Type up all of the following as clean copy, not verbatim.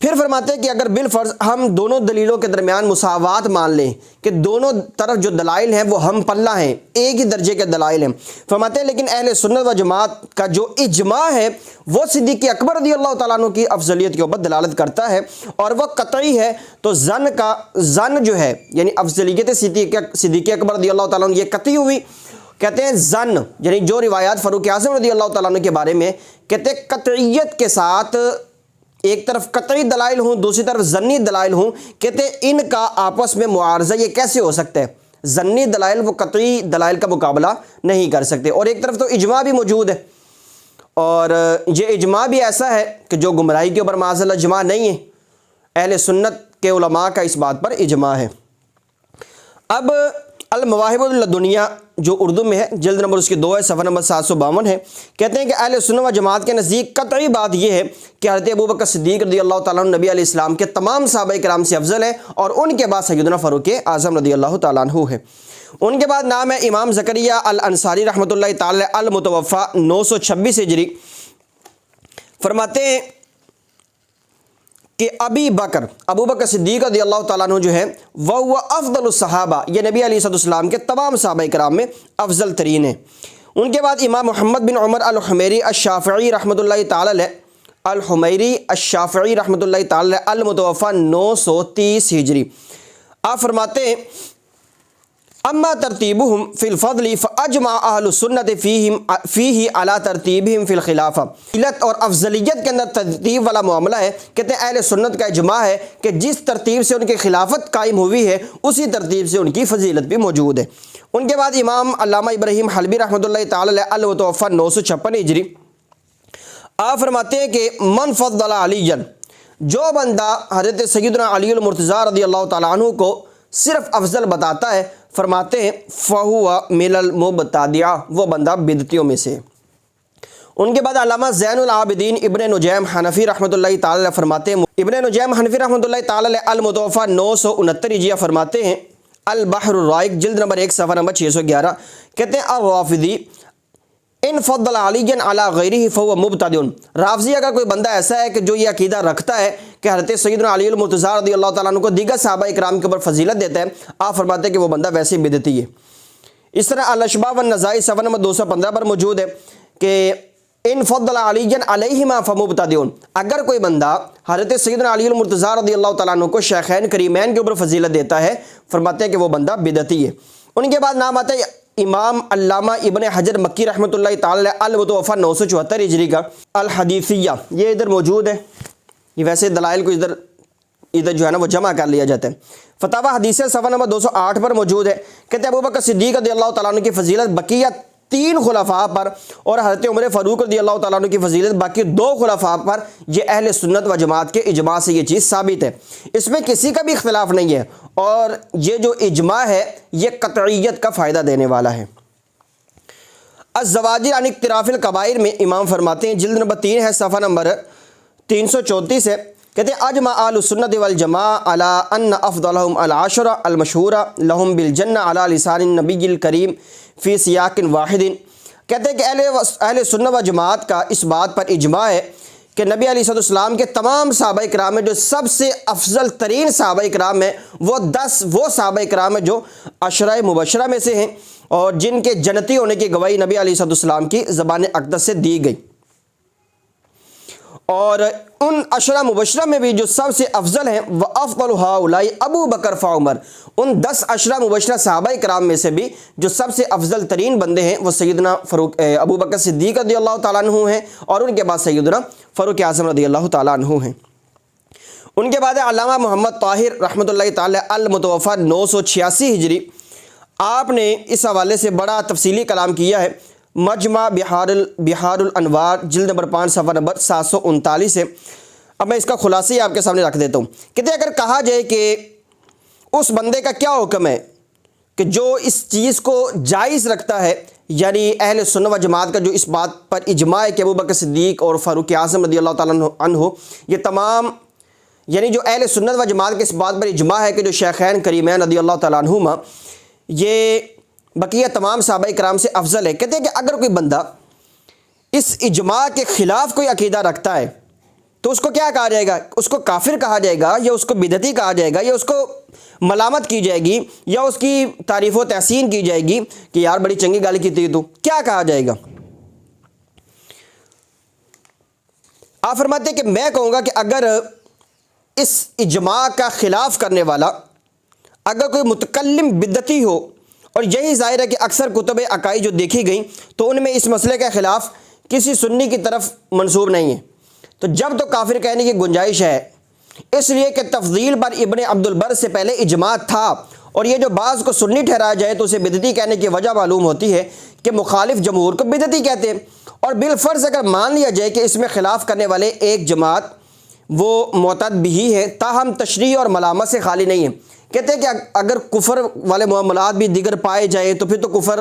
پھر فرماتے ہیں کہ اگر بالفرض ہم دونوں دلیلوں کے درمیان مساوات مان لیں کہ دونوں طرف جو دلائل ہیں وہ ہم پلہ ہیں، ایک ہی درجے کے دلائل ہیں، فرماتے ہیں لیکن اہل سنت و جماعت کا جو اجماع ہے وہ صدیق اکبر رضی اللہ تعالیٰ عنہ کی افضلیت کے اوپر دلالت کرتا ہے اور وہ قطعی ہے۔ تو زن جو ہے یعنی افضلیت صدیق اکبر رضی اللہ تعالیٰ عنہ یہ قطعی ہوئی۔ کہتے ہیں زن یعنی جو روایات فاروق اعظم رضی اللہ تعالیٰ عنہ کے بارے میں کہتے ہیں قطعیت کے ساتھ ایک طرف قطعی دلائل ہوں دوسری طرف ظنی دلائل ہوں، کہتے ہیں ان کا آپس میں معارضہ یہ کیسے ہو سکتا ہے؟ ظنی دلائل وہ قطعی دلائل کا مقابلہ نہیں کر سکتے۔ اور ایک طرف تو اجماع بھی موجود ہے، اور یہ اجماع بھی ایسا ہے کہ جو گمراہی کے اوپر معاذ اللہ اجماع نہیں ہے، اہل سنت کے علماء کا اس بات پر اجماع ہے۔ اب المواہب اللدنیہ جو اردو میں ہے، جلد نمبر اس کی 2 ہے، صفحہ نمبر 752 ہے، کہتے ہیں کہ اہل سنت و جماعت کے نزدیک قطعی بات یہ ہے کہ حضرت ابوبکر صدیق رضی اللہ تعالیٰ عنہ نبی علیہ السلام کے تمام صحابہ کرام سے افضل ہے، اور ان کے بعد سیدنا فاروق اعظم رضی اللہ تعالیٰ عنہ ہے۔ ان کے بعد نام ہے امام زکریا الانصاری رحمۃ اللہ تعالی المتوفی 926 ہجری، فرماتے ہیں کہ ابو بکر صدیق رضی اللہ تعالیٰ عنہ جو ہے وہ افضل الصحابہ، یہ نبی علیہ السلام کے تمام صحابہ کرام میں افضل ترین ہیں۔ ان کے بعد امام محمد بن عمر الحمیری الشافعی رحمۃ اللہ تعالی علیہ المتوفی 930 ہجری، آپ فرماتے ہیں اما ترتیبہم فی الفضل فاجمع اہل السنت فیہ علی ترتیبہم فی الخلافہ، فضیلت اور افضلیت کے اندر ترتیب والا معاملہ ہے، کہتے ہیں اہل سنت کا اجماع ہے کہ جس ترتیب سے ان کی خلافت قائم ہوئی ہے اسی ترتیب سے ان کی فضیلت بھی موجود ہے۔ ان کے بعد امام علامہ ابراہیم حلبی رحمۃ اللہ تعالی علیہ المتوفی 956 ہجری، آپ فرماتے ہیں کہ من فضل علی، جو بندہ حضرت سیدنا علی المرتضیٰ رضی اللہ تعالیٰ عنہ کو صرف افضل بتاتا ہے، فرماتے ہیں فَهُوَ مِنَ الْمُبْتَدِعَةِ، وہ بندہ بدعتیوں میں سے۔ ان کے بعد علامہ زین العابدین ابن نجیم حنفی رحمۃ اللہ تعالی علیہ فرماتے ہیں، ابن نجیم حنفی رحمۃ اللہ تعالی علیہ المتوفی 969 ہجری فرماتے ہیں البحر الرائق جلد نمبر 1 صفحہ نمبر 611، کہتے ہیں الرافضی ان فضل علی علی غیرہ فهو مبتدع، رافضی اگر کوئی بندہ ایسا ہے کہ جو یہ عقیدہ رکھتا ہے کہ حضرت سیدنا علی المرتضیٰ رضی اللہ تعالیٰ عنہ کو دیگر صحابہ اکرام کے اوپر فضیلت دیتا ہے، آپ فرماتے ہیں کہ وہ بندہ ویسے بدعتی ہے۔ اس طرح الاشباح والنزائی صفحہ نمبر 215 پر موجود ہے کہ ان فضل علی علیہما فمبتدع، اگر کوئی بندہ حضرت سیدنا علی المرتضیٰ رضی اللہ تعالیٰ عنہ کو شیخین کریمین کے اوپر فضیلت دیتا ہے، فرماتے ہیں کہ وہ بندہ بدعتی ہے۔ ان کے بعد نام آتا ہے امام علامہ ابن حجر مکی رحمۃ اللہ تعالی المتوفی 974 ہجری کا الحدیثیہ، یہ ادھر موجود ہے، یہ ویسے دلائل کو ادھر جو ہے نا وہ جمع کر لیا جاتا ہے، فتاوی حدیث صفحہ نمبر 208 پر موجود ہے، کہتے ہیں ابوبکر صدیق رضی اللہ تعالیٰ عنہ کی فضیلت بقیہ 3 خلفاء پر اور حضرت عمر فاروق رضی اللہ تعالیٰ عنہ کی فضیلت باقی 2 خلفاء پر، یہ اہل سنت و جماعت کے اجماع سے یہ چیز ثابت ہے، اس میں کسی کا بھی اختلاف نہیں ہے، اور یہ جو اجماع ہے یہ قطعیت کا فائدہ دینے والا ہے۔ الزواجر عن اقتراف الکبائر میں امام فرماتے ہیں جلد نمبر 3 ہے، صفحہ نمبر 334 ہے، کہتے ہیں اجمع اہل السنت والجماعہ علی ان افضلہم العشرہ المشہورہ لہم بالجنہ علی لسان النبی الکریم فی سیاق واحد، کہتے ہیں کہ اہل سنت و جماعت کا اس بات پر اجماع ہے کہ نبی علیہ السلام کے تمام صحابہ کرام میں جو سب سے افضل ترین صحابہ کرام ہیں وہ 10 وہ صحابہ کرام ہیں جو عشرہ مبشرہ میں سے ہیں اور جن کے جنتی ہونے کی گواہی نبی علیہ السلام کی زبان اقدس سے دی گئی، اور ان عشرہ مبشرہ میں بھی جو سب سے افضل ہیں وہ افضل ہؤلاء ابو بکر فعمر، ان 10 عشرہ مبشرہ صحابہ کرام میں سے بھی جو سب سے افضل ترین بندے ہیں وہ سیدنا ابو بکر صدیق رضی اللہ تعالیٰ عنہ ہیں، اور ان کے بعد سیدنا فاروق اعظم رضی اللہ تعالیٰ عنہ ہیں۔ ان کے بعد علامہ محمد طاہر رحمۃ اللہ تعالی المتوفی 986 ہجری، آپ نے اس حوالے سے بڑا تفصیلی کلام کیا ہے، مجمع بحار الانوار جلد نمبر 5 صفحہ نمبر 739 ہے۔ اب میں اس کا خلاصہ ہی آپ کے سامنے رکھ دیتا ہوں، کہتے ہیں اگر کہا جائے کہ اس بندے کا کیا حکم ہے کہ جو اس چیز کو جائز رکھتا ہے، یعنی اہل سنت و جماعت کا جو اس بات پر اجماع ہے کہ ابوبکر صدیق اور فاروق اعظم رضی اللہ تعالیٰ عنہ یہ تمام، یعنی جو اہل سنت و جماعت کے اس بات پر اجماع ہے کہ جو شیخین کریمین رضی اللہ تعالیٰ عنہما یہ بقیہ تمام صحابہ کرام سے افضل ہے، کہتے ہیں کہ اگر کوئی بندہ اس اجماع کے خلاف کوئی عقیدہ رکھتا ہے تو اس کو کیا کہا جائے گا؟ اس کو کافر کہا جائے گا یا اس کو بدعتی کہا جائے گا یا اس کو ملامت کی جائے گی یا اس کی تعریف و تحسین کی جائے گی کہ یار بڑی چنگی گل کی تھی تو کیا کہا جائے گا؟ آپ فرماتے ہیں کہ میں کہوں گا کہ اگر اس اجماع کا خلاف کرنے والا اگر کوئی متکلم بدعتی ہو، اور یہی ظاہر ہے کہ اکثر کتب عقائد جو دیکھی گئیں تو ان میں اس مسئلے کے خلاف کسی سنی کی طرف منسوب نہیں ہے، تو جب تو کافر کہنے کی گنجائش ہے، اس لیے کہ تفضیل پر ابن عبد البر سے پہلے اجماع تھا، اور یہ جو بعض کو سنی ٹھہرایا جائے تو اسے بدعتی کہنے کی وجہ معلوم ہوتی ہے کہ مخالف جمہور کو بدعتی کہتے ہیں، اور بالفرض اگر مان لیا جائے کہ اس میں خلاف کرنے والے ایک جماعت وہ معتد بھی ہے، تاہم تشریح اور ملامت سے خالی نہیں ہے۔ کہتے ہیں کہ اگر کفر والے معاملات بھی دیگر پائے جائیں تو پھر تو کفر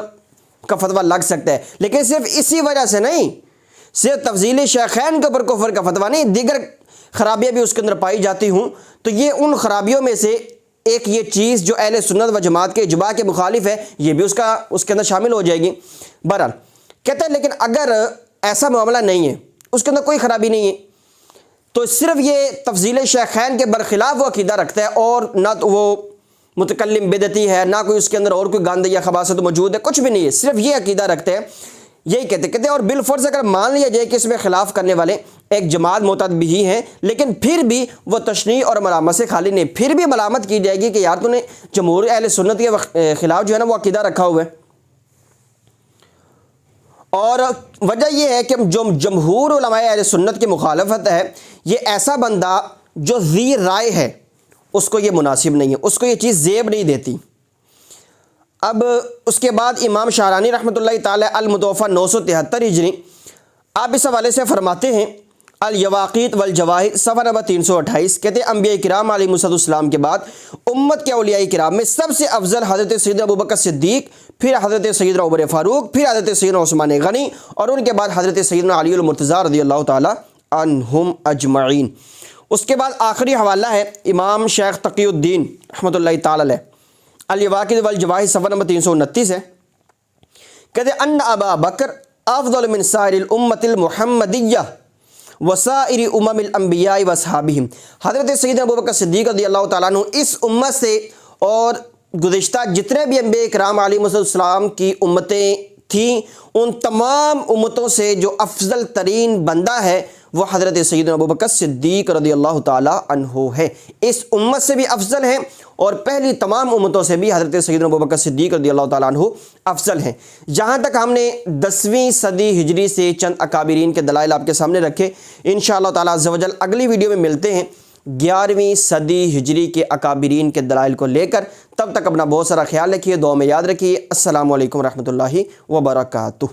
کا فتویٰ لگ سکتا ہے، لیکن صرف اسی وجہ سے نہیں، صرف تفضیل شیخین کے اوپر کفر کا فتویٰ نہیں، دیگر خرابیاں بھی اس کے اندر پائی جاتی ہوں تو یہ ان خرابیوں میں سے ایک یہ چیز جو اہل سنت و جماعت کے اجماع کے مخالف ہے یہ بھی اس کے اندر شامل ہو جائے گی۔ بہرحال کہتے ہیں لیکن اگر ایسا معاملہ نہیں ہے، اس کے اندر کوئی خرابی نہیں ہے، تو صرف یہ تفضیل شیخین کے برخلاف وہ عقیدہ رکھتا ہے، اور نہ تو وہ متکلم بدعتی ہے، نہ کوئی اس کے اندر اور کوئی گاندھی یا خباثت موجود ہے، کچھ بھی نہیں ہے، صرف یہ عقیدہ رکھتے ہیں، یہی کہتے ہیں اور بالفرض اگر مان لیا جائے کہ اس میں خلاف کرنے والے ایک جماعت معتد بھی ہیں، لیکن پھر بھی وہ تشنیع اور ملامت سے خالی نہیں، پھر بھی ملامت کی جائے گی کہ یار تو نے جمہور اہل سنت کے خلاف جو ہے نا وہ عقیدہ رکھا ہوا ہے۔ اور وجہ یہ ہے کہ جو جمہور علماء اہل سنت کی مخالفت ہے، یہ ایسا بندہ جو ذی رائے ہے اس کو یہ مناسب نہیں ہے، اس کو یہ چیز زیب نہیں دیتی۔ اب اس کے بعد امام شاہرانی رحمۃ اللہ تعالی المتوفی 973 ہجری، آپ اس حوالے سے فرماتے ہیں الیواقیت والجواہر صفحہ نمبر 328، کہتے ہیں انبیاء کرام علیہ السلام کے بعد امت کے اولیاء کرام میں سب سے افضل حضرت سیدنا ابوبکر صدیق، پھر حضرت سیدنا عمر فاروق، پھر حضرت سیدنا عثمان غنی، اور ان کے بعد حضرت سیدنا علی المرتضیٰ رضی اللہ تعالی عنہم اجمعین۔ اس کے بعد آخری حوالہ ہے امام شیخ تقی الدین رحمۃ اللہ تعالی علیہ، الیواقیت والجواہر صفحہ نمبر 329 ہے، کہتے ہیں ان ابا بکر افضل من سائر الامت المحمدیہ وسائر امم الانبیاء واصحابہم۔ حضرت سیدنا ابوبکر صدیق رضی اللہ تعالیٰ عنہ اس امت سے اور گزشتہ جتنے بھی انبیاء کرام علیہ السلام کی امتیں تھیں ان تمام امتوں سے جو افضل ترین بندہ ہے وہ حضرت سیدنا ابوبکر صدیق رضی اللہ تعالیٰ عنہ ہے، اس امت سے بھی افضل ہیں اور پہلی تمام امتوں سے بھی حضرت سیدنا ابوبکر صدیق رضی اللہ تعالیٰ عنہ افضل ہیں۔ جہاں تک ہم نے 10ویں صدی ہجری سے چند اکابرین کے دلائل آپ کے سامنے رکھے، انشاءاللہ تعالیٰ عز و جل اگلی ویڈیو میں ملتے ہیں 11ویں صدی ہجری کے اکابرین کے دلائل کو لے کر۔ تب تک اپنا بہت سارا خیال رکھیے، دعا میں یاد رکھیے۔ السلام علیکم ورحمۃ اللہ وبرکاتہ۔